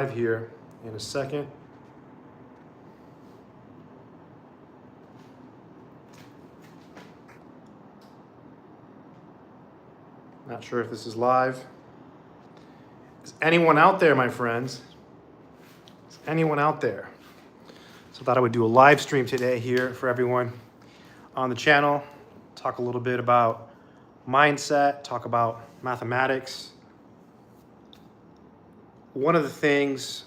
Here in a second. Not sure if this is live. Is anyone out there, my friends? Is anyone out there? So I thought I would do a live stream today here for everyone on the channel. Talk a little bit about mindset, talk about mathematics. One of the things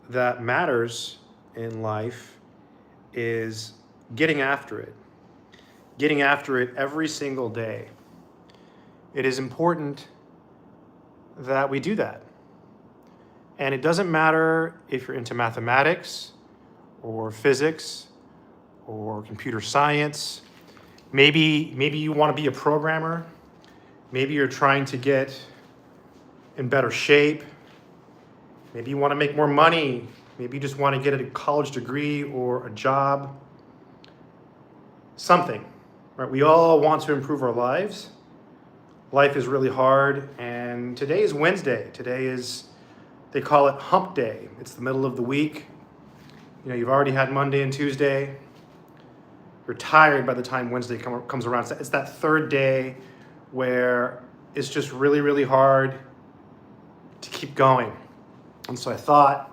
that matters in life is getting after it every single day. It is important that we do that. And it doesn't matter if you're into mathematics or physics or computer science. Maybe you want to be a programmer. Maybe you're trying to get in better shape. Maybe you want to make more money. Maybe you just want to get a college degree or a job. Something, right? We all want to improve our lives. Life is really hard, and today is Wednesday. Today is, they call it hump day. It's the middle of the week. You know, you've already had Monday and Tuesday. You're tired by the time Wednesday comes around. It's that third day where it's just really, really hard to keep going. And so I thought,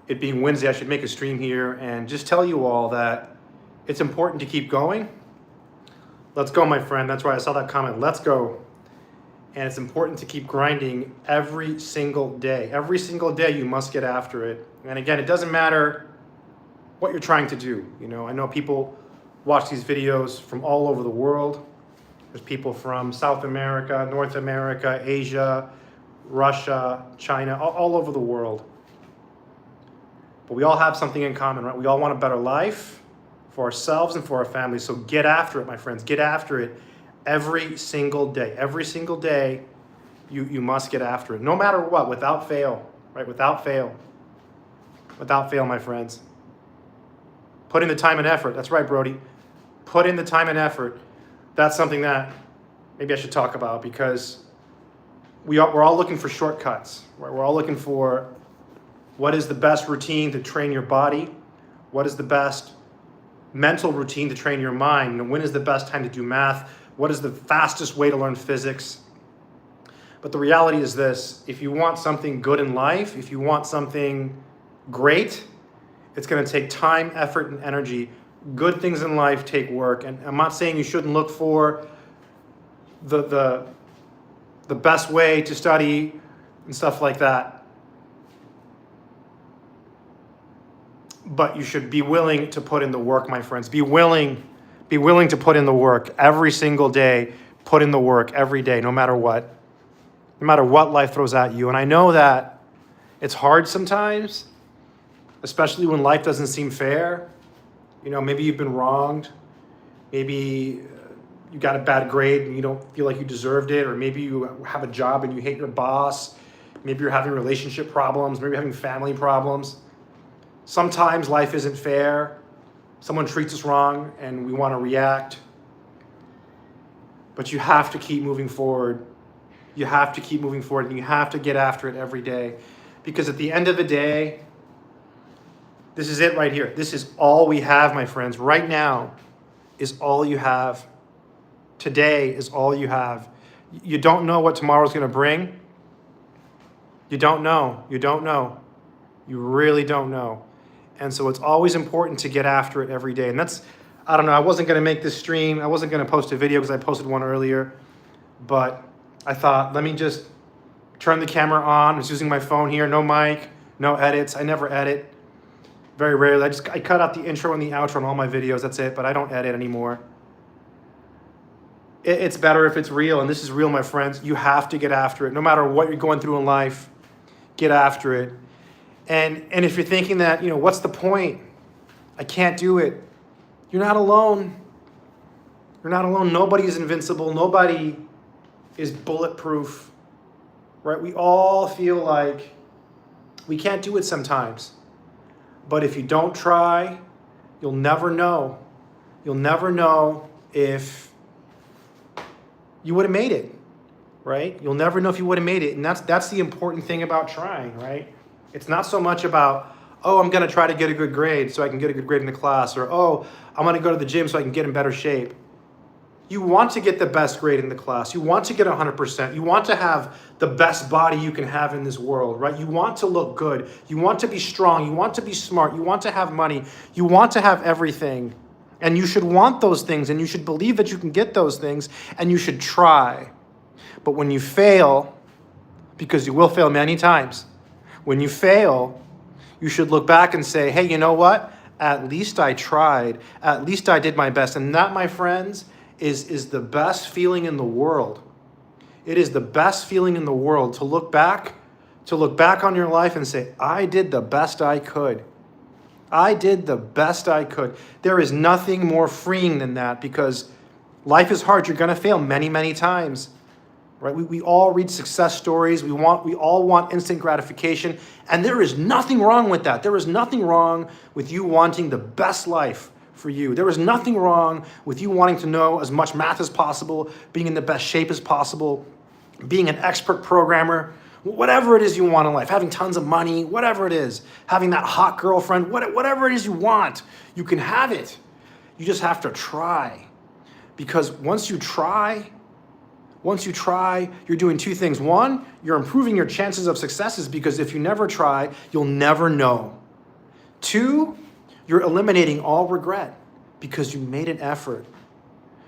it being Wednesday, I should make a stream here and just tell you all that it's important to keep going. Let's go, my friend. That's right. I saw that comment. Let's go. And it's important to keep grinding every single day. Every single day you must get after it. And again, it doesn't matter what you're trying to do. You know, I know people watch these videos from all over the world. There's people from South America, North America, Asia, Russia, China, all over the world. But we all have something in common, right? We all want a better life for ourselves and for our families. So get after it, my friends. Get after it every single day. Every single day, you must get after it. No matter what, without fail, right? Without fail. Without fail, my friends. Put in the time and effort. That's right, Brody. Put in the time and effort. That's something that maybe I should talk about, because we're all looking for shortcuts, right? We're all looking for what is the best routine to train your body, what is the best mental routine to train your mind, and when is the best time to do math, what is the fastest way to learn physics. But the reality is this: if you want something good in life, if you want something great, it's going to take time, effort, and energy. Good things in life take work, and I'm not saying you shouldn't look for the best way to study and stuff like that. But you should be willing to put in the work, my friends. Be willing to put in the work every single day. Put in the work every day, no matter what. No matter what life throws at you. And I know that it's hard sometimes, especially when life doesn't seem fair. You know, maybe you've been wronged. Maybe you got a bad grade and you don't feel like you deserved it, or maybe you have a job and you hate your boss. Maybe you're having relationship problems. Maybe you're having family problems. Sometimes life isn't fair. Someone treats us wrong and we want to react. But you have to keep moving forward. You have to keep moving forward, and you have to get after it every day. Because at the end of the day, this is it right here. This is all we have, my friends. Right now is all you have. Today is all you have. You don't know what tomorrow's going to bring. You don't know. You don't know. You really don't know. And so it's always important to get after it every day. And that's, I don't know, I wasn't going to make this stream. I wasn't going to post a video because I posted one earlier. But I thought, let me just turn the camera on. I was using my phone here. No mic, no edits. I never edit. Very rarely. I cut out the intro and the outro on all my videos. That's it. But I don't edit anymore. It's better if it's real, and this is real, my friends. You have to get after it. No matter what you're going through in life, get after it. And if you're thinking that, you know, what's the point? I can't do it. You're not alone. You're not alone. Nobody is invincible. Nobody is bulletproof, right? We all feel like we can't do it sometimes. But if you don't try, you'll never know. You'll never know if you would have made it, right? You'll never know if you would have made it. And that's the important thing about trying, right? It's not so much about, oh, I'm going to try to get a good grade so I can get a good grade in the class, or, oh, I'm going to go to the gym so I can get in better shape. You want to get the best grade in the class. You want to get 100%. You want to have the best body you can have in this world, right? You want to look good. You want to be strong. You want to be smart. You want to have money. You want to have everything. And you should want those things, and you should believe that you can get those things, and you should try. But when you fail, because you will fail many times, when you fail, you should look back and say, hey, you know what? At least I tried. At least I did my best. And that, my friends, is the best feeling in the world. It is the best feeling in the world to look back on your life and say, I did the best I could. I did the best I could. There is nothing more freeing than that, because life is hard. You're going to fail many, many times. Right? We all read success stories. We all want instant gratification. And there is nothing wrong with that. There is nothing wrong with you wanting the best life for you. There is nothing wrong with you wanting to know as much math as possible, being in the best shape as possible, being an expert programmer, whatever it is you want in life, having tons of money, whatever it is, having that hot girlfriend, whatever it is you want, you can have it. You just have to try. Because once you try, you're doing two things. One, you're improving your chances of successes, because if you never try, you'll never know. Two, you're eliminating all regret because you made an effort.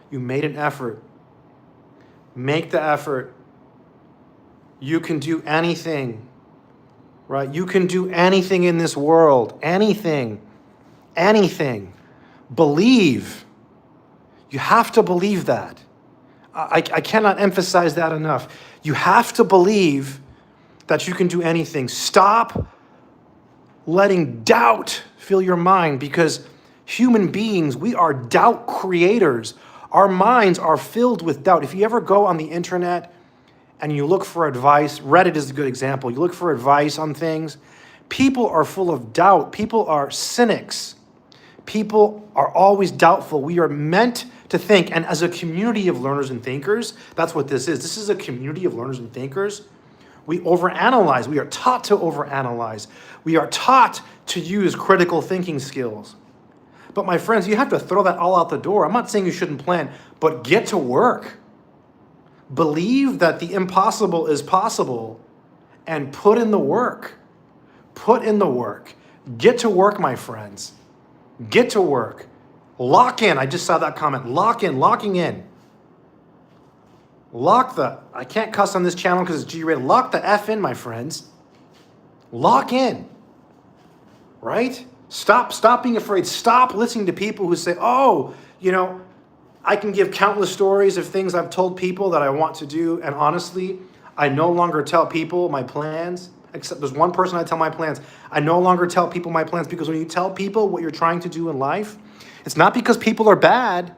You made an effort. Make the effort. You can do anything, right? You can do anything in this world. Anything. Believe. You have to believe that. I cannot emphasize that enough. You have to believe that you can do anything. Stop letting doubt fill your mind, because human beings, we are doubt creators. Our minds are filled with doubt. If you ever go on the internet and you look for advice, Reddit is a good example. You look for advice on things. People are full of doubt. People are cynics. People are always doubtful. We are meant to think. And as a community of learners and thinkers, that's what this is. This is a community of learners and thinkers. We overanalyze. We are taught to overanalyze. We are taught to use critical thinking skills. But my friends, you have to throw that all out the door. I'm not saying you shouldn't plan, but get to work. Believe that the impossible is possible and put in the work. Put in the work. Get to work, my friends. Get to work. Lock in. I just saw that comment. Locking in. I can't cuss on this channel because it's G-rated. Lock the F in, my friends. Lock in. Right? Stop being afraid. Stop listening to people who say, oh, I can give countless stories of things I've told people that I want to do. And honestly, I no longer tell people my plans, except there's one person I tell my plans. I no longer tell people my plans, because when you tell people what you're trying to do in life, it's not because people are bad.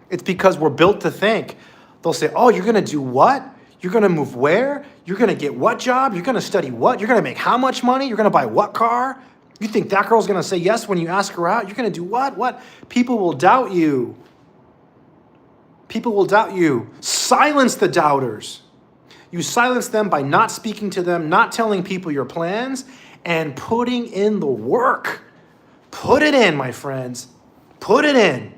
It's because we're built to think. They'll say, oh, you're going to do what? You're going to move where? You're going to get what job? You're going to study what? You're going to make how much money? You're going to buy what car? You think that girl's going to say yes when you ask her out? You're going to do what? What? People will doubt you. People will doubt you. Silence the doubters. You silence them by not speaking to them, not telling people your plans, and putting in the work. Put it in, my friends. Put it in.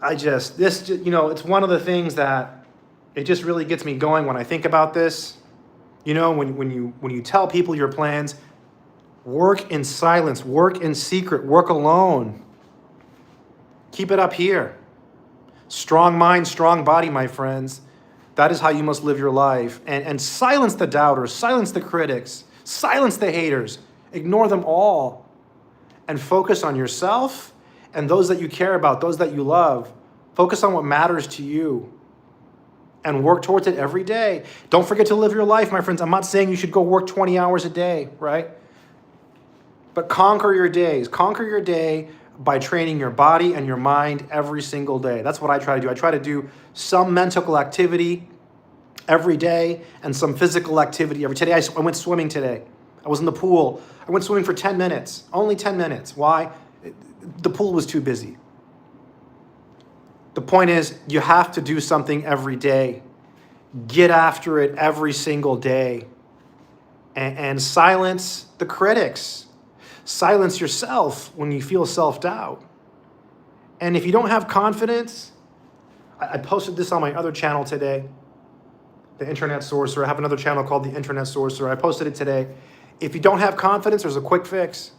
It's one of the things that it just really gets me going when I think about this. When you tell people your plans, work in silence, work in secret, work alone. Keep it up here. Strong mind, strong body, my friends. That is how you must live your life. And silence the doubters, silence the critics, silence the haters. Ignore them all. And focus on yourself and those that you care about, those that you love. Focus on what matters to you. And work towards it every day. Don't forget to live your life, my friends. I'm not saying you should go work 20 hours a day, right? But conquer your days. Conquer your day by training your body and your mind every single day. That's what I try to do. I try to do some mental activity every day and some physical activity every day. I went swimming today. I was in the pool. I went swimming for 10 minutes. Only 10 minutes. Why? The pool was too busy. The point is, you have to do something every day. Get after it every single day. and silence the critics. Silence yourself when you feel self-doubt. And if you don't have confidence, I posted this on my other channel today, the Internet Sorcerer. I have another channel called the Internet Sorcerer. I posted it today. If you don't have confidence, there's a quick fix.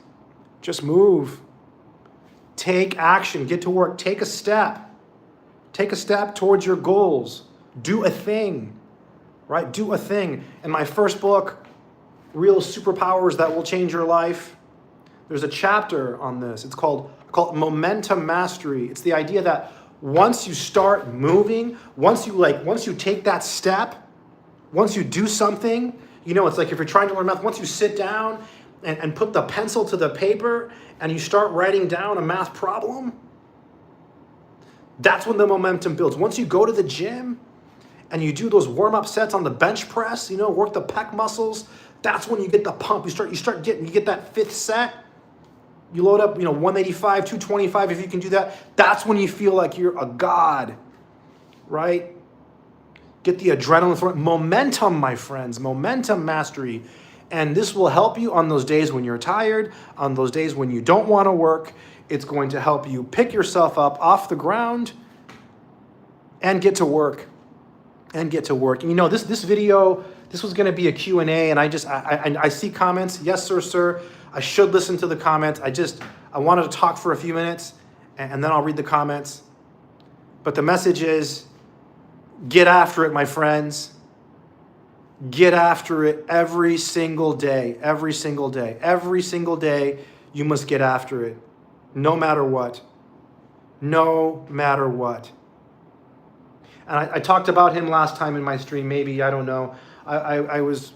Just move. Take action. Get to work. Take a step. Take a step towards your goals. Do a thing, right? Do a thing. In my first book, Real Superpowers That Will Change Your Life, there's a chapter on this. It's called Momentum Mastery. It's the idea that once you start moving, once you take that step, once you do something, it's like if you're trying to learn math, once you sit down and put the pencil to the paper and you start writing down a math problem, that's when the momentum builds. Once you go to the gym and you do those warm-up sets on the bench press, work the pec muscles, that's when you get the pump. You get that fifth set. You load up, 185, 225, if you can do that. That's when you feel like you're a god, right? Get the adrenaline flowing. Momentum, my friends, momentum mastery. And this will help you on those days when you're tired, on those days when you don't want to work. It's going to help you pick yourself up off the ground and get to work. And this video, this was going to be a Q&A, and I see comments. Yes, sir. I should listen to the comments. I wanted to talk for a few minutes, and then I'll read the comments. But the message is, get after it, my friends. Get after it every single day, every single day. Every single day, you must get after it, no matter what. No matter what. And I talked about him last time in my stream, maybe, I don't know. I was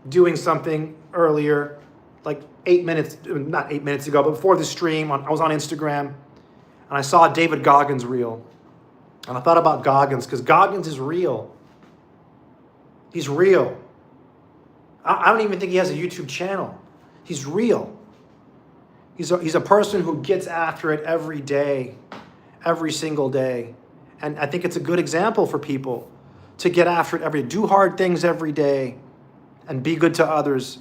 doing something earlier, like not 8 minutes ago, but before the stream, I was on Instagram, and I saw David Goggins' reel. And I thought about Goggins, because Goggins is real. He's real. I don't even think he has a YouTube channel. He's real. He's a person who gets after it every day, every single day. And I think it's a good example for people to get after it every day. Do hard things every day and be good to others.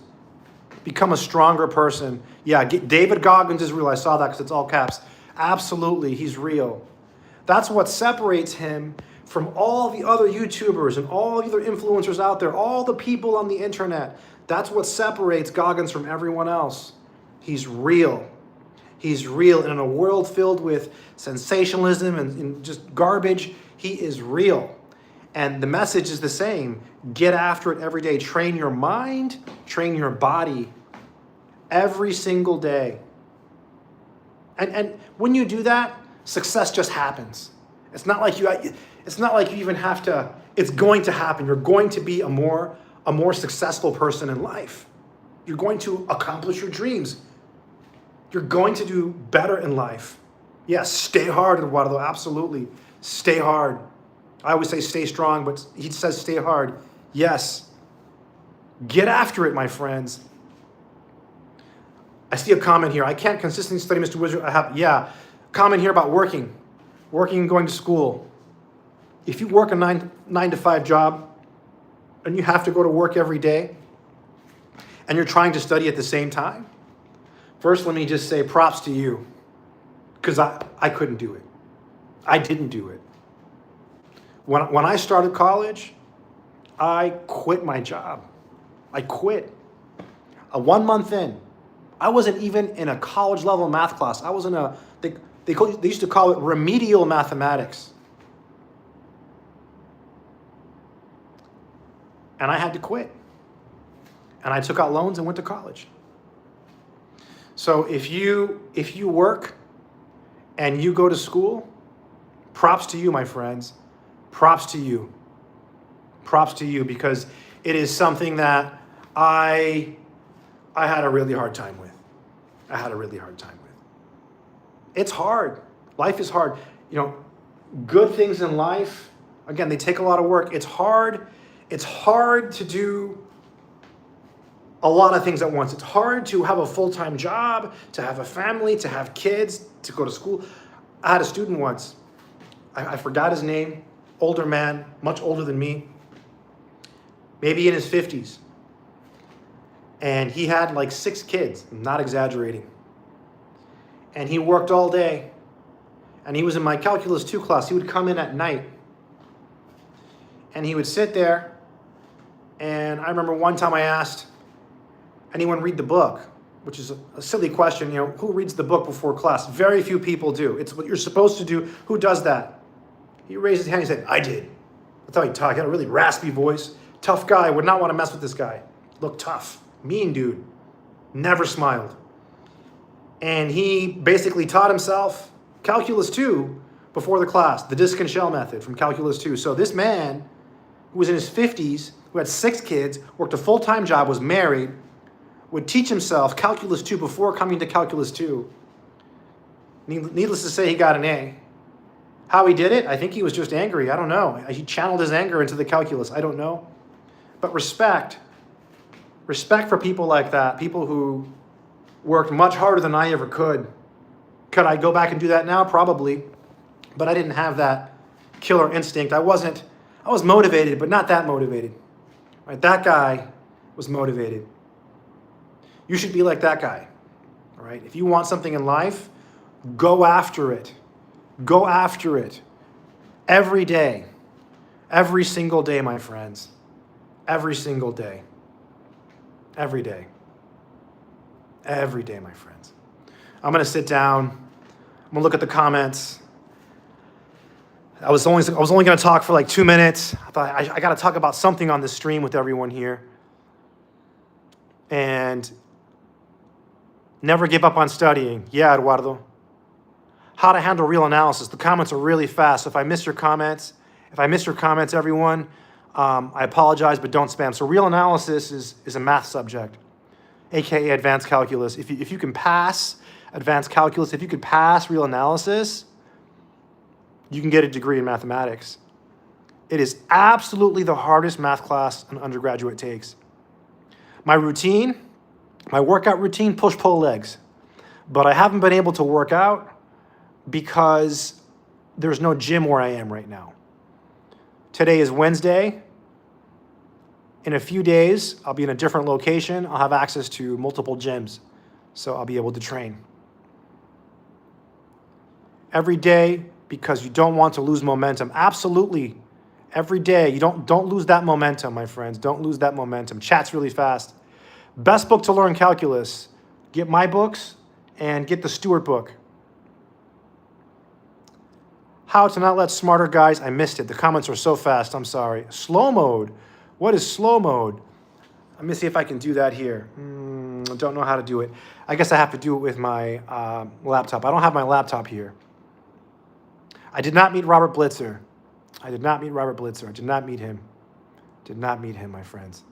Become a stronger person. Yeah, David Goggins is real. I saw that because it's all caps. Absolutely, he's real. That's what separates him from all the other YouTubers and all the other influencers out there, all the people on the internet. That's what separates Goggins from everyone else. He's real. He's real. And in a world filled with sensationalism and just garbage, he is real. And the message is the same. Get after it every day. Train your mind, train your body every single day. And when you do that, success just happens. It's not like you even have to, it's going to happen. You're going to be a more successful person in life. You're going to accomplish your dreams. You're going to do better in life. Yes, stay hard, Eduardo, absolutely. Stay hard. I always say stay strong, but he says stay hard. Yes. Get after it, my friends. I see a comment here. I can't consistently study, Mr. Wizard. Comment here about working and going to school. If you work a 9 to 5 job and you have to go to work every day and you're trying to study at the same time, first, let me just say props to you, because I couldn't do it. I didn't do it. When I started college, I quit my job. I quit. 1 month in, I wasn't even in a college level math class. I was in they used to call it remedial mathematics. And I had to quit. And I took out loans and went to college. So if you work and you go to school, props to you, my friends. Props to you. Props to you, because it is something that I had a really hard time with. I had a really hard time with. It's hard. Life is hard. Good things in life, again, they take a lot of work. It's hard. It's hard to do a lot of things at once. It's hard to have a full-time job, to have a family, to have kids, to go to school. I had a student once. I forgot his name. Older man, much older than me. Maybe in his 50s. And he had like 6 kids, I'm not exaggerating. And he worked all day. And he was in my Calculus 2 class. He would come in at night. And he would sit there. And I remember one time I asked, anyone read the book? Which is a silly question. You know, who reads the book before class? Very few people do. It's what you're supposed to do. Who does that? He raised his hand. He said, I did. That's how he talked. He had a really raspy voice. Tough guy. Would not want to mess with this guy. Looked tough. Mean dude. Never smiled. And he basically taught himself Calculus 2 before the class. The disc and shell method from Calculus 2. So this man, who was in his 50s, who had 6 kids, worked a full-time job, was married, would teach himself Calculus 2 before coming to Calculus 2. Needless to say, he got an A. How he did it? I think he was just angry. I don't know. He channeled his anger into the calculus. I don't know. But respect for people like that, people who worked much harder than I ever could. Could I go back and do that now? Probably. But I didn't have that killer instinct. I was motivated, but not that motivated. Right? That guy was motivated. You should be like that guy. All right? If you want something in life, go after it. Go after it. Every day. Every single day, my friends. Every single day. Every day. Every day, my friends. I'm going to sit down. I'm going to look at the comments. I was only going to talk for like 2 minutes. I thought I got to talk about something on this stream with everyone here. And never give up on studying. Yeah, Eduardo. How to handle real analysis. The comments are really fast. So if I miss your comments, everyone, I apologize, but don't spam. So real analysis is a math subject, aka advanced calculus. If you can pass advanced calculus, if you could pass real analysis, you can get a degree in mathematics. It is absolutely the hardest math class an undergraduate takes. My workout routine, push-pull legs. But I haven't been able to work out because there's no gym where I am right now. Today is Wednesday. In a few days, I'll be in a different location. I'll have access to multiple gyms, so I'll be able to train. Every day, because you don't want to lose momentum. Absolutely. Every day, you don't lose that momentum, my friends. Don't lose that momentum. Chat's really fast. Best book to learn calculus. Get my books and get the Stewart book. How to not let smarter guys. I missed it. The comments are so fast. I'm sorry. Slow mode. What is slow mode? Let me see if I can do that here. I don't know how to do it. I guess I have to do it with my laptop. I don't have my laptop here. I did not meet Robert Blitzer. I did not meet him. Did not meet him, my friends.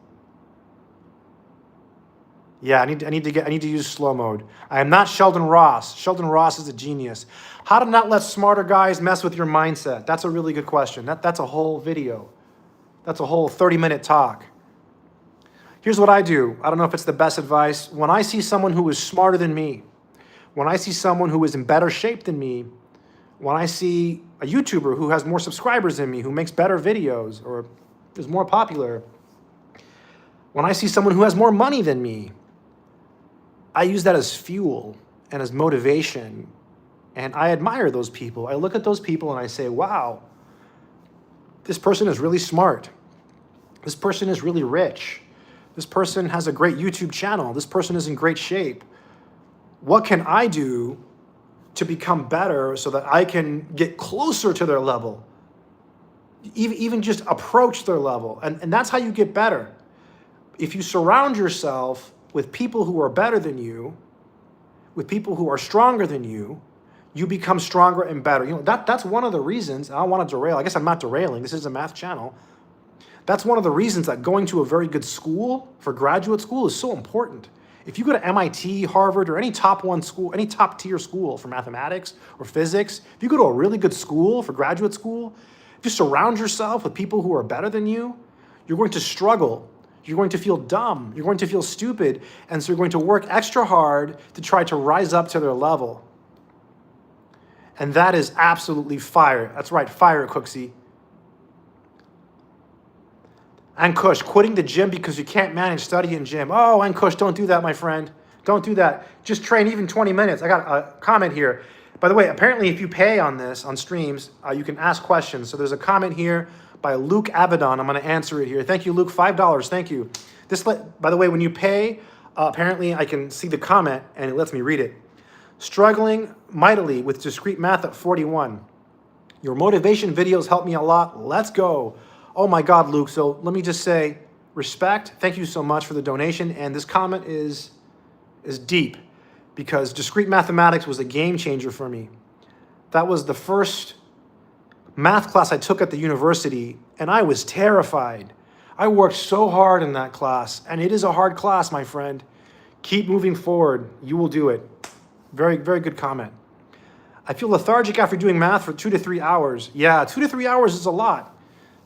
Yeah, I need to use slow mode. I am not Sheldon Ross. Sheldon Ross is a genius. How to not let smarter guys mess with your mindset. That's a really good question. That's a whole video. That's a whole 30-minute talk. Here's what I do. I don't know if it's the best advice. When I see someone who is smarter than me, when I see someone who is in better shape than me, when I see a YouTuber who has more subscribers than me, who makes better videos or is more popular, when I see someone who has more money than me, I use that as fuel and as motivation. And I admire those people. I look at those people and I say, wow, this person is really smart. This person is really rich. This person has a great YouTube channel. This person is in great shape. What can I do to become better so that I can get closer to their level? Even just approach their level. And that's how you get better. If you surround yourself with people who are better than you, with people who are stronger than you, you become stronger and better. You know, that's one of the reasons. I don't want to derail. I guess I'm not derailing. This is a math channel. That's one of the reasons that going to a very good school for graduate school is so important. If you go to MIT, Harvard, or any top tier school for mathematics or physics, if you go to a really good school for graduate school, if you surround yourself with people who are better than you, you're going to struggle. You're going to feel dumb. You're going to feel stupid. And so you're going to work extra hard to try to rise up to their level. And that is absolutely fire. That's right, fire, Cooksey. Ankush, quitting the gym because you can't manage study in gym. Oh, Ankush, don't do that, my friend. Don't do that. Just train even 20 minutes. I got a comment here. By the way, apparently if you pay on this, on streams, you can ask questions. So there's a comment here by Luke Abaddon. I'm going to answer it here. Thank you, Luke. $5. Thank you. By the way, when you pay, apparently I can see the comment and it lets me read it. Struggling mightily with discrete math at 41. Your motivation videos help me a lot. Let's go. Oh my God, Luke. So let me just say respect. Thank you so much for the donation. And this comment is deep because discrete mathematics was a game changer for me. That was the first math class I took at the university, and I was terrified. I worked so hard in that class, and it is a hard class, my friend. Keep moving forward. You will do it. Very, very good comment. I feel lethargic after doing math for 2 to 3 hours. Yeah, 2 to 3 hours is a lot.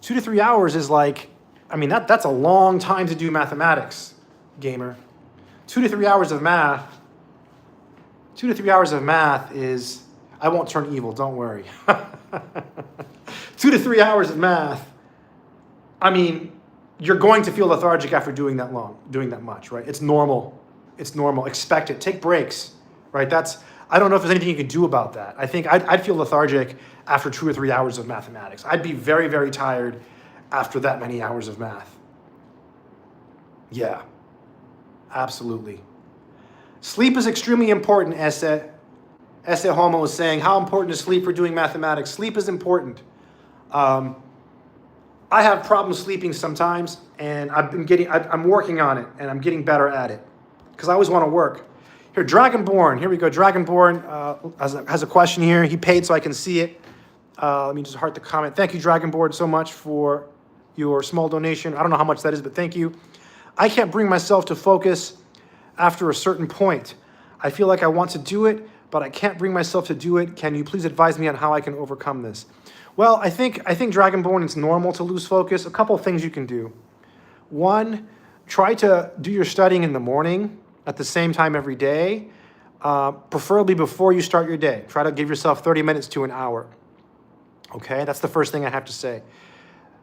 2 to 3 hours is like, I mean, that's a long time to do mathematics, gamer. 2 to 3 hours of math. 2 to 3 hours of math is, I won't turn evil, don't worry. 2 to 3 hours of math. I mean, you're going to feel lethargic after doing that long, doing that much, right? It's normal. It's normal. Expect it. Take breaks, right? I don't know if there's anything you can do about that. I think I'd feel lethargic after 2 or 3 hours of mathematics. I'd be very, very tired after that many hours of math. Yeah, absolutely. Sleep is extremely important, Esse Homo is saying. How important is sleep for doing mathematics? Sleep is important. I have problems sleeping sometimes, and I'm working on it, and I'm getting better at it because I always want to work. Here, Dragonborn. Here we go. Dragonborn has a question here. He paid so I can see it. Let me just heart the comment. Thank you, Dragonborn, so much for your small donation. I don't know how much that is, but thank you. I can't bring myself to focus after a certain point. I feel like I want to do it, but I can't bring myself to do it. Can you please advise me on how I can overcome this? Well, I think Dragonborn, it's normal to lose focus. A couple of things you can do. One, try to do your studying in the morning at the same time every day, preferably before you start your day. Try to give yourself 30 minutes to an hour. Okay, that's the first thing I have to say.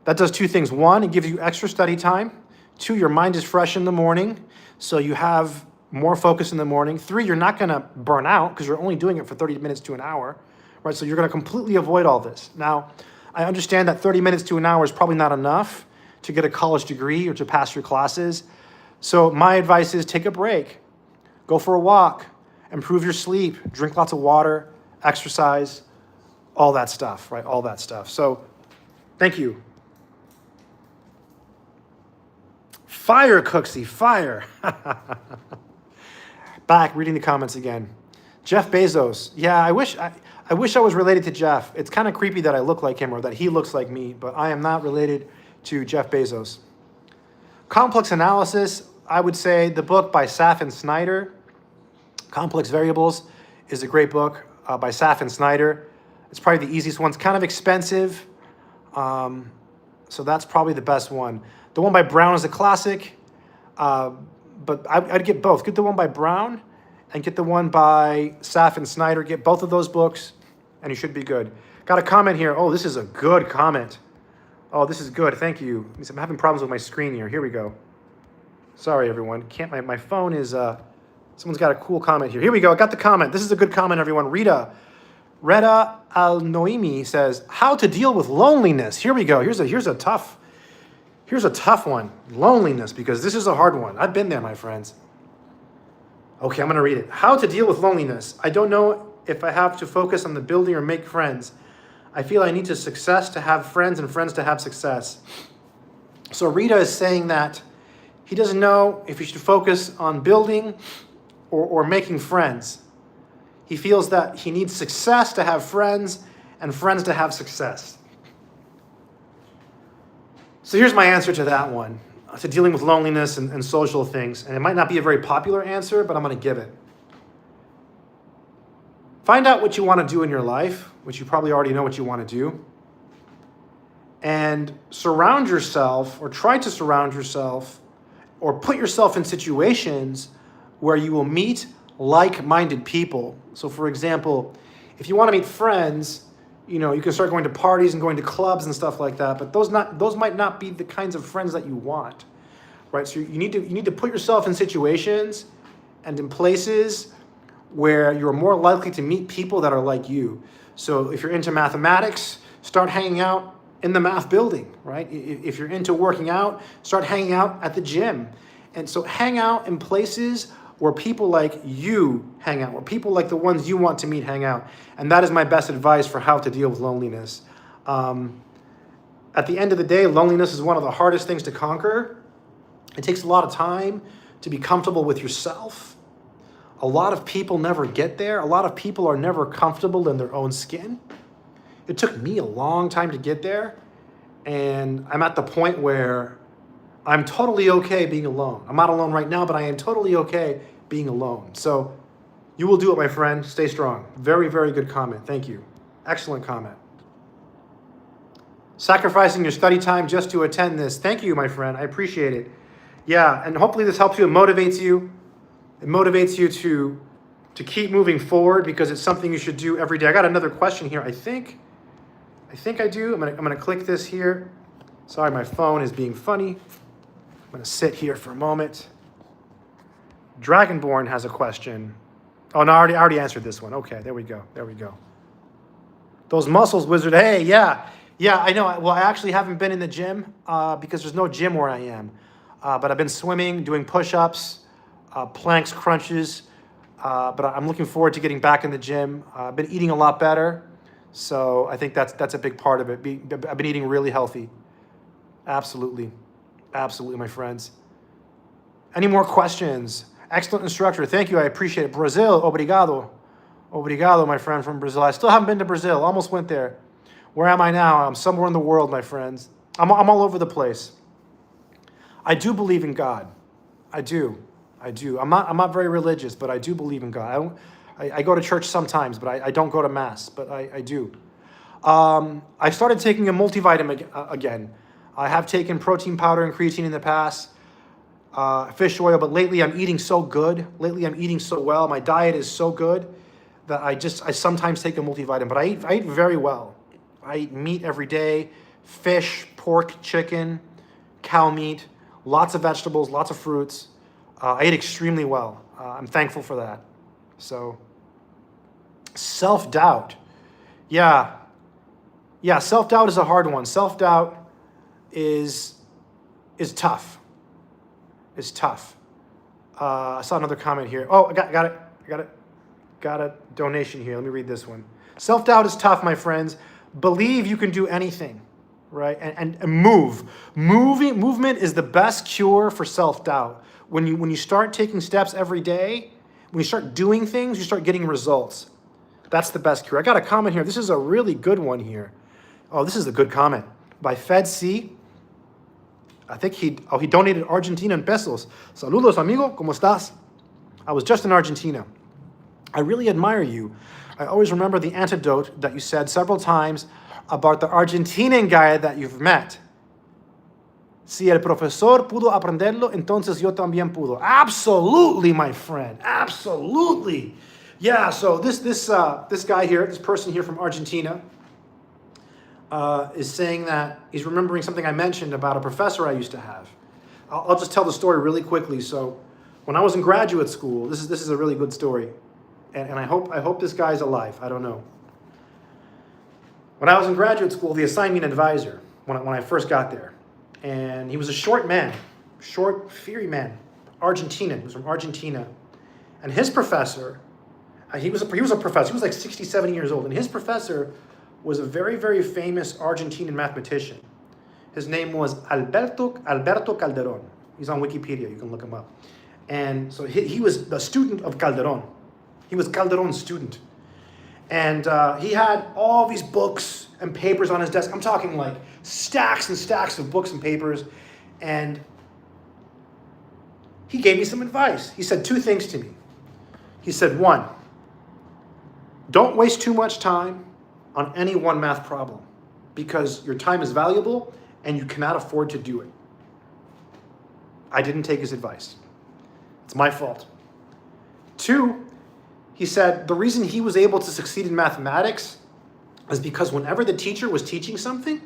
That does two things. One, it gives you extra study time. Two, your mind is fresh in the morning, so you have more focus in the morning. Three, you're not going to burn out because you're only doing it for 30 minutes to an hour, right? So you're going to completely avoid all this. Now, I understand that 30 minutes to an hour is probably not enough to get a college degree or to pass your classes. So my advice is take a break, go for a walk, improve your sleep, drink lots of water, exercise, all that stuff, right? All that stuff. So thank you. Fire, Cooksy, fire. Back, reading the comments again. Jeff Bezos. Yeah, I wish I was related to Jeff. It's kind of creepy that I look like him or that he looks like me, but I am not related to Jeff Bezos. Complex analysis, I would say the book by Saf and Snyder, Complex Variables, is a great book by Saf and Snyder. It's probably the easiest one. It's kind of expensive, so that's probably the best one. The one by Brown is a classic, but I'd get both. Get the one by Brown and get the one by Saf and Snyder. Get both of those books, and you should be good. Got a comment here. Oh, this is a good comment. Oh, this is good. Thank you. I'm having problems with my screen here. Here we go. Sorry, everyone. My phone is... someone's got a cool comment here. Here we go. I got the comment. This is a good comment, everyone. Reda Al-Noimi says, how to deal with loneliness. Here we go. Here's a tough one. Loneliness, because this is a hard one. I've been there, my friends. Okay, I'm going to read it. How to deal with loneliness. I don't know if I have to focus on the building or make friends. I feel I need to success to have friends and friends to have success. So Rita is saying that he doesn't know if he should focus on building or making friends. He feels that he needs success to have friends and friends to have success. So here's my answer to that one, to dealing with loneliness and social things. And it might not be a very popular answer, but I'm going to give it. Find out what you want to do in your life, which you probably already know what you want to do. And surround yourself, or try to surround yourself, or put yourself in situations where you will meet like-minded people. So for example, if you want to meet friends, You can start going to parties and going to clubs and stuff like that, but those might not be the kinds of friends that you want, right? So you need to put yourself in situations and in places where you're more likely to meet people that are like you. So if you're into mathematics, start hanging out in the math building, right? If you're into working out, start hanging out at the gym. And so hang out in places where people like you hang out, where people like the ones you want to meet hang out. And that is my best advice for how to deal with loneliness. At the end of the day, loneliness is one of the hardest things to conquer. It takes a lot of time to be comfortable with yourself. A lot of people never get there. A lot of people are never comfortable in their own skin. It took me a long time to get there. And I'm at the point where I'm totally okay being alone. I'm not alone right now, but I am totally okay being alone. So you will do it, my friend. Stay strong. Very, very good comment. Thank you. Excellent comment. Sacrificing your study time just to attend this. Thank you, my friend. I appreciate it. Yeah, and hopefully this helps you and motivates you. It motivates you to keep moving forward because it's something you should do every day. I got another question here. I think I do. I'm gonna click this here. Sorry, my phone is being funny. I'm gonna sit here for a moment. Dragonborn has a question. Oh no, I already answered this one. Okay, there we go. Those muscles, wizard. Hey, yeah, I know. Well, I actually haven't been in the gym because there's no gym where I am. But I've been swimming, doing push-ups, planks, crunches. But I'm looking forward to getting back in the gym. I've been eating a lot better. So I think that's a big part of it. I've been eating really healthy. Absolutely, my friends. Any more questions? Excellent instructor. Thank you. I appreciate it. Brazil, obrigado. Obrigado, my friend from Brazil. I still haven't been to Brazil. Almost went there. Where am I now? I'm somewhere in the world, my friends. I'm all over the place. I do believe in God. I do. I'm not very religious, but I do believe in God. I go to church sometimes, but I don't go to mass, but I do. I started taking a multivitamin again. I have taken protein powder and creatine in the past, fish oil, but lately I'm eating so good. Lately I'm eating so well. My diet is so good that I sometimes take a multivitamin, but I eat very well. I eat meat every day, fish, pork, chicken, cow meat, lots of vegetables, lots of fruits. I eat extremely well. I'm thankful for that. So, self-doubt. Yeah, self-doubt is a hard one. Self-doubt is tough. It's tough. I saw another comment here. Oh, I got it. Got a donation here. Let me read this one. Self-doubt is tough, my friends. Believe you can do anything, right? And move. Movement is the best cure for self-doubt. When you start taking steps every day, when you start doing things, you start getting results. That's the best cure. I got a comment here. This is a really good one here. Oh, this is a good comment by Fed C. I think he donated Argentina in pesos. Saludos, amigo. ¿Cómo estás? I was just in Argentina. I really admire you. I always remember the anecdote that you said several times about the Argentinian guy that you've met. Si el profesor pudo aprenderlo, entonces yo también puedo. Absolutely, my friend. Absolutely. Yeah, so this guy here, this person here from Argentina, is saying that he's remembering something I mentioned about a professor I used to have. I'll just tell the story really quickly. So when I was in graduate school, this is a really good story. And I hope this guy's alive. I don't know. When I was in graduate school, they assigned me an advisor when I first got there. And he was a short man, short, fiery man, Argentinian. He was from Argentina. And his professor, he was a professor. He was like 60, 70 years old. And his professor was a very, very famous Argentinian mathematician. His name was Alberto Calderón. He's on Wikipedia. You can look him up. And so he was the student of Calderón. He was Calderón's student. And he had all these books and papers on his desk. I'm talking like stacks and stacks of books and papers. And he gave me some advice. He said two things to me. He said, one, don't waste too much time on any one math problem because your time is valuable and you cannot afford to do it. I didn't take his advice. It's my fault. Two, he said the reason he was able to succeed in mathematics is because whenever the teacher was teaching something,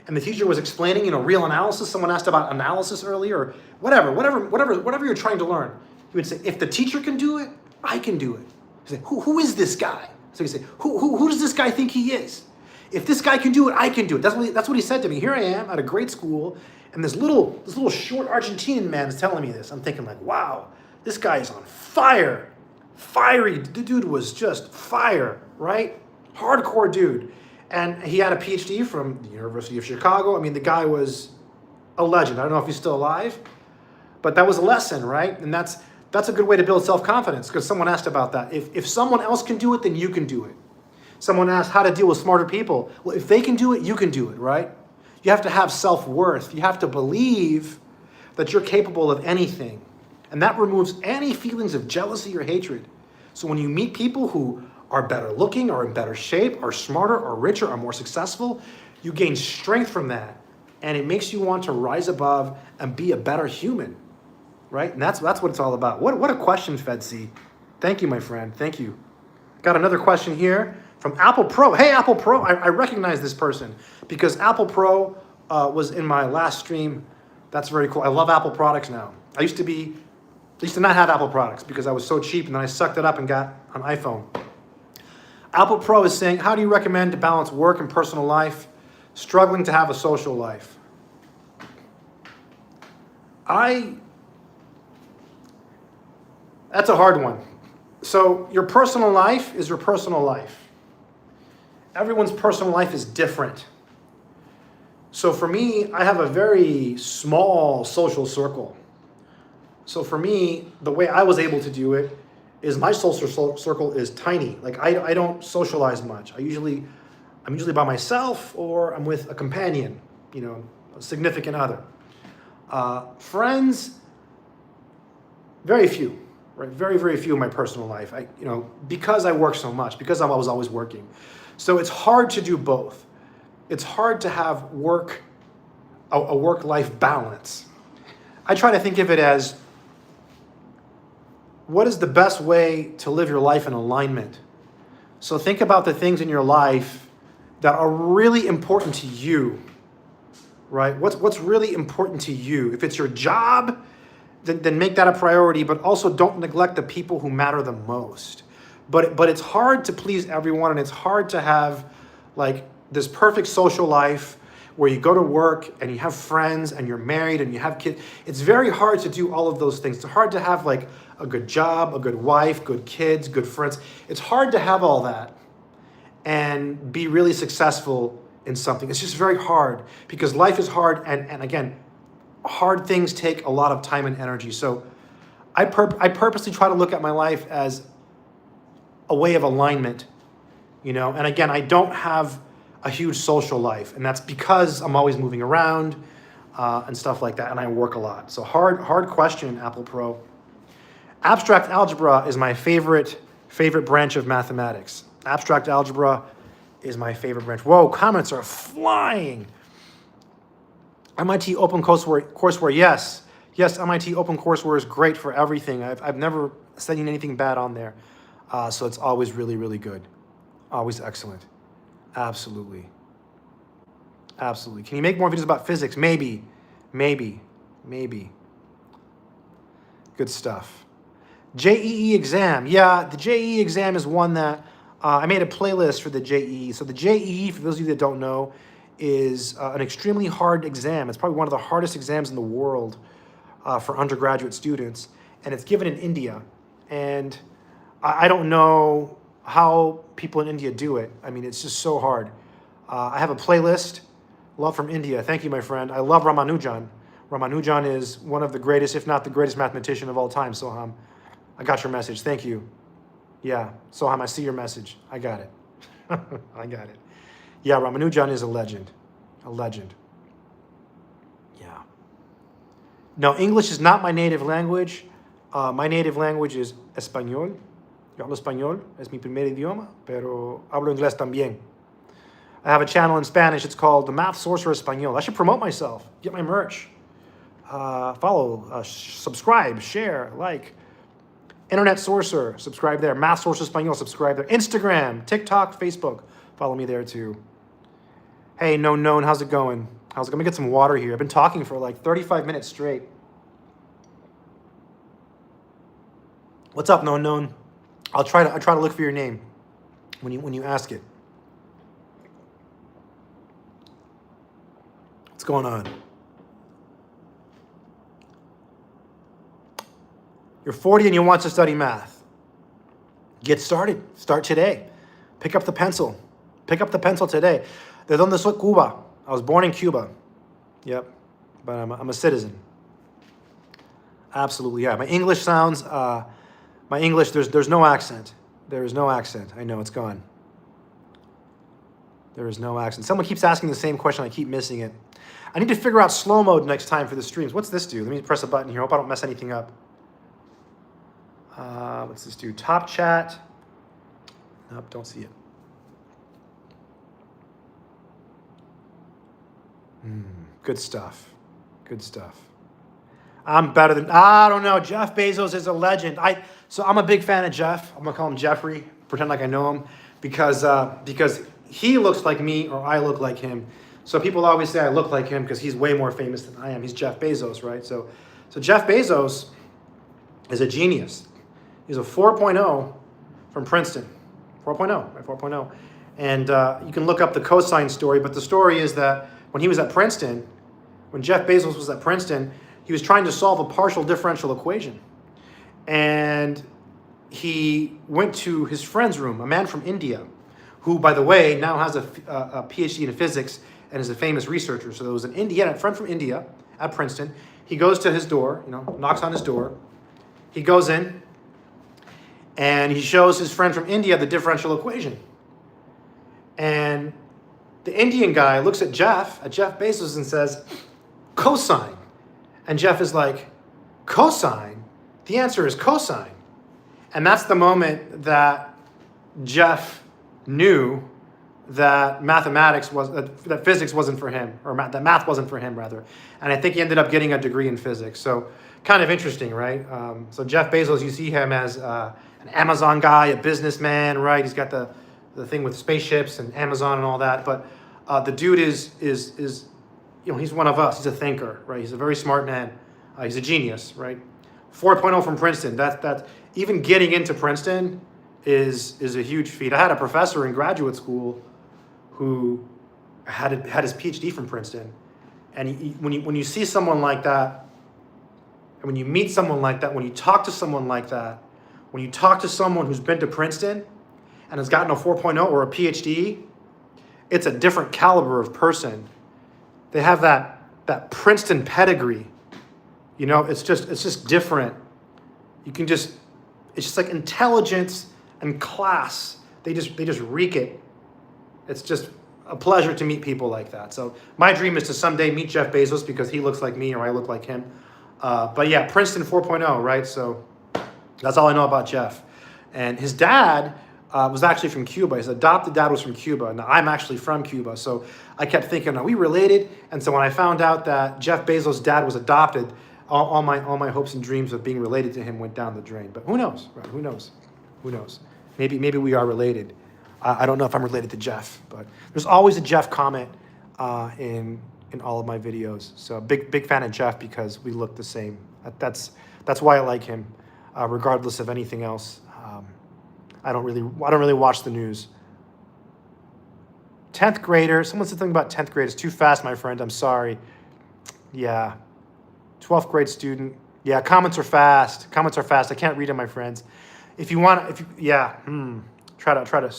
and the teacher was explaining, real analysis, someone asked about analysis earlier, or whatever you're trying to learn, he would say, if the teacher can do it, I can do it. He'd say, who is this guy? So he'd say, who does this guy think he is? If this guy can do it, I can do it. That's what he said to me. Here I am at a great school, and this little short Argentinian man is telling me this. I'm thinking like, wow, this guy is on fire. Fiery. The dude was just fire, right? Hardcore dude. And he had a PhD from the University of Chicago. I mean, the guy was a legend. I don't know if he's still alive, but that was a lesson, right? And that's a good way to build self-confidence, because someone asked about that. If someone else can do it, then you can do it. Someone asked how to deal with smarter people. Well, if they can do it, you can do it, right? You have to have self-worth. You have to believe that you're capable of anything. And that removes any feelings of jealousy or hatred. So when you meet people who are better looking, are in better shape, are smarter, are richer, are more successful, you gain strength from that. And it makes you want to rise above and be a better human, right? And that's what it's all about. What a question, Fedc. Thank you, my friend. Thank you. Got another question here from Apple Pro. Hey, Apple Pro. I recognize this person because Apple Pro was in my last stream. That's very cool. I love Apple products now. I used to not have Apple products because I was so cheap, and then I sucked it up and got an iPhone. Apple Pro is saying, how do you recommend to balance work and personal life, struggling to have a social life? That's a hard one. So your personal life is your personal life. Everyone's personal life is different. So for me, I have a very small social circle. So for me, the way I was able to do it is my social circle is tiny. Like I don't socialize much. I'm usually by myself, or I'm with a companion, a significant other. Friends, very few, right? Very, very few in my personal life. Because I work so much, because I was always working. So it's hard to do both. It's hard to have a work-life balance. I try to think of it as, what is the best way to live your life in alignment? So think about the things in your life that are really important to you, right? What's really important to you? If it's your job, then make that a priority, but also don't neglect the people who matter the most. But it's hard to please everyone, and it's hard to have like this perfect social life where you go to work and you have friends and you're married and you have kids. It's very hard to do all of those things. It's hard to have like a good job, a good wife, good kids, good friends. It's hard to have all that and be really successful in something. It's just very hard because life is hard. And again, hard things take a lot of time and energy. So I purposely try to look at my life as a way of alignment, and again, I don't have a huge social life, and that's because I'm always moving around and stuff like that, and I work a lot. So hard question, Apple Pro. Abstract algebra is my favorite branch of mathematics. Abstract algebra is my favorite branch. Whoa, comments are flying. MIT Open Courseware, yes, MIT Open Courseware is great for everything. I've never seen anything bad on there, so it's always really, really good, always excellent. Absolutely. Can you make more videos about physics? Maybe. Good stuff. JEE exam. Yeah, the JEE exam is one that I made a playlist for the JEE. So the JEE, for those of you that don't know, is an extremely hard exam. It's probably one of the hardest exams in the world for undergraduate students. And it's given in India. And I don't know how people in India do it. I mean, it's just so hard. I have a playlist, Love from India. Thank you, my friend. I love Ramanujan. Ramanujan is one of the greatest, if not the greatest mathematician of all time, Soham. I got your message. Thank you. Yeah, Soham, I see your message. I got it. I got it. Yeah, Ramanujan is a legend. A legend. Yeah. No, English is not my native language. My native language is Español. Yo hablo español, es mi primer idioma, pero hablo inglés también. I have a channel in Spanish. It's called The Math Sorcerer Español. I should promote myself. Get my merch. Follow, subscribe, share, like. Internet Sorcerer, subscribe there. Math Sorcerer Español, subscribe there. Instagram, TikTok, Facebook. Follow me there too. Hey, known, how's it going? How's it going? Let me get some water here. I've been talking for like 35 minutes straight. What's up, known? I'll try to look for your name when you ask it. What's going on? You're 40 and you want to study math. Get started. Start today. Pick up the pencil. Pick up the pencil today. ¿De dónde soy? Cuba. I was born in Cuba. Yep. But I'm a citizen. Absolutely, yeah. My English sounds, there's no accent. There is no accent. I know, it's gone. There is no accent. Someone keeps asking the same question. I keep missing it. I need to figure out slow mode next time for the streams. What's this do? Let me press a button here. Hope I don't mess anything up. What's this do? Top chat. Nope, don't see it. Good stuff. Good stuff. I'm better than, I don't know. Jeff Bezos is a legend. So I'm a big fan of Jeff. I'm gonna call him Jeffrey. Pretend like I know him because he looks like me or I look like him. So people always say I look like him because he's way more famous than I am. He's Jeff Bezos, right? So Jeff Bezos is a genius. He's a 4.0 from Princeton. 4.0, right? 4.0. And you can look up the cosine story, but the story is that when he was at Princeton, when Jeff Bezos was at Princeton, he was trying to solve a partial differential equation. And he went to his friend's room, a man from India, who, by the way, now has a PhD in physics and is a famous researcher. So there was a friend from India at Princeton. He goes to his door, knocks on his door. He goes in, and he shows his friend from India the differential equation. And the Indian guy looks at Jeff Bezos, and says, cosine. And Jeff is like, cosine? The answer is cosine. And that's the moment that Jeff knew that that physics wasn't for him, or that math wasn't for him, rather. And I think he ended up getting a degree in physics. So kind of interesting, right? So Jeff Bezos, you see him as an Amazon guy, a businessman, right? He's got the thing with spaceships and Amazon and all that. But the dude is he's one of us. He's a thinker, right? He's a very smart man. He's a genius, right? 4.0 from Princeton. That even getting into Princeton is a huge feat. I had a professor in graduate school who had his PhD from Princeton, and when you see someone like that, and when you meet someone like that, when you talk to someone like that, when you talk to someone who's been to Princeton and has gotten a 4.0 or a PhD, it's a different caliber of person. They have that Princeton pedigree. It's just different. It's just like intelligence and class. They just reek it. It's just a pleasure to meet people like that. So my dream is to someday meet Jeff Bezos because he looks like me or I look like him. But yeah, Princeton 4.0, right? So that's all I know about Jeff. And his dad was actually from Cuba. His adopted dad was from Cuba. Now, I'm actually from Cuba, so I kept thinking, are we related? And so when I found out that Jeff Bezos' dad was adopted, all my hopes and dreams of being related to him went down the drain. But who knows, right? Who knows? Maybe we are related. I don't know if I'm related to Jeff, but there's always a Jeff comment in all of my videos. So big fan of Jeff because we look the same. That's why I like him, regardless of anything else. I don't really watch the news. 10th grader. Someone said something about 10th grade. It's too fast, my friend. I'm sorry. Yeah. 12th grade student. Yeah, comments are fast. I can't read them, my friends. Try to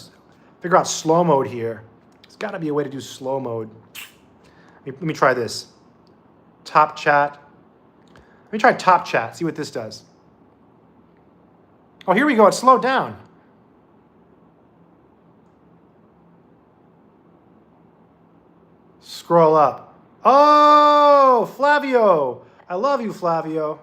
figure out slow mode here. There's got to be a way to do slow mode. Let me try this. Top chat. Let me try top chat. See what this does. Oh, here we go. It slowed down. Scroll up. Oh, Flavio. I love you, Flavio.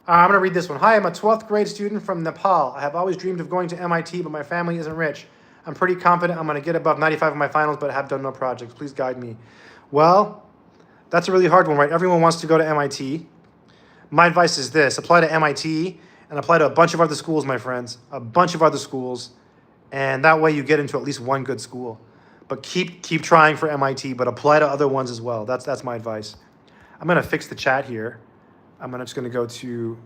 I'm going to read this one. Hi, I'm a 12th grade student from Nepal. I have always dreamed of going to MIT, but my family isn't rich. I'm pretty confident I'm going to get above 95 in my finals, but have done no projects. Please guide me. Well, that's a really hard one, right? Everyone wants to go to MIT. My advice is this. Apply to MIT and apply to a bunch of other schools, my friends. A bunch of other schools. And that way you get into at least one good school. But keep trying for MIT, but apply to other ones as well. That's my advice. I'm gonna fix the chat here. I'm just gonna go to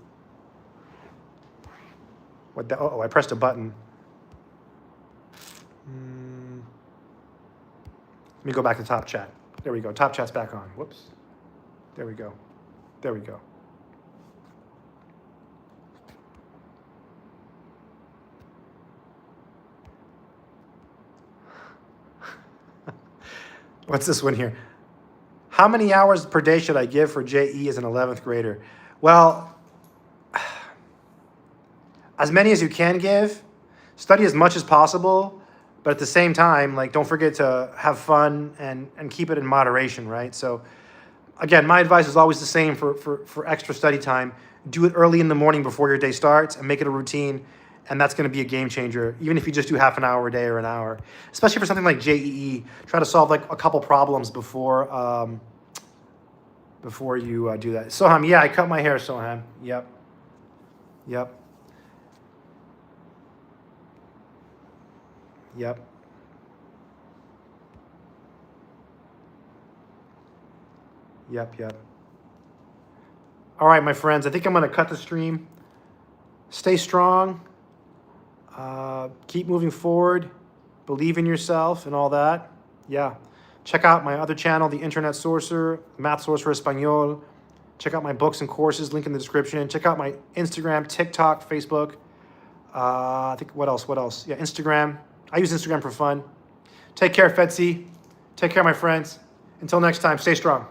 what the, oh, I pressed a button. Let me go back to top chat. There we go. Top chat's back on. Whoops. There we go. There we go. What's this one here? How many hours per day should I give for JE as an 11th grader? Well, as many as you can give. Study as much as possible, but at the same time, like, don't forget to have fun and keep it in moderation, right? So again, my advice is always the same for extra study time. Do it early in the morning before your day starts and make it a routine. And that's going to be a game changer, even if you just do half an hour a day or an hour. Especially for something like JEE, try to solve like a couple problems before you do that. Soham, yeah, I cut my hair, Soham. Yep. Yep. Yep. Yep, yep. All right, my friends, I think I'm going to cut the stream. Stay strong. Keep moving forward. Believe in yourself and all that. Yeah. Check out my other channel, The Internet Sorcerer, Math Sorcerer Espanol. Check out my books and courses, link in the description. Check out my Instagram, TikTok, Facebook. I think, what else? Yeah, Instagram. I use Instagram for fun. Take care, Fetzi. Take care, my friends. Until next time, stay strong.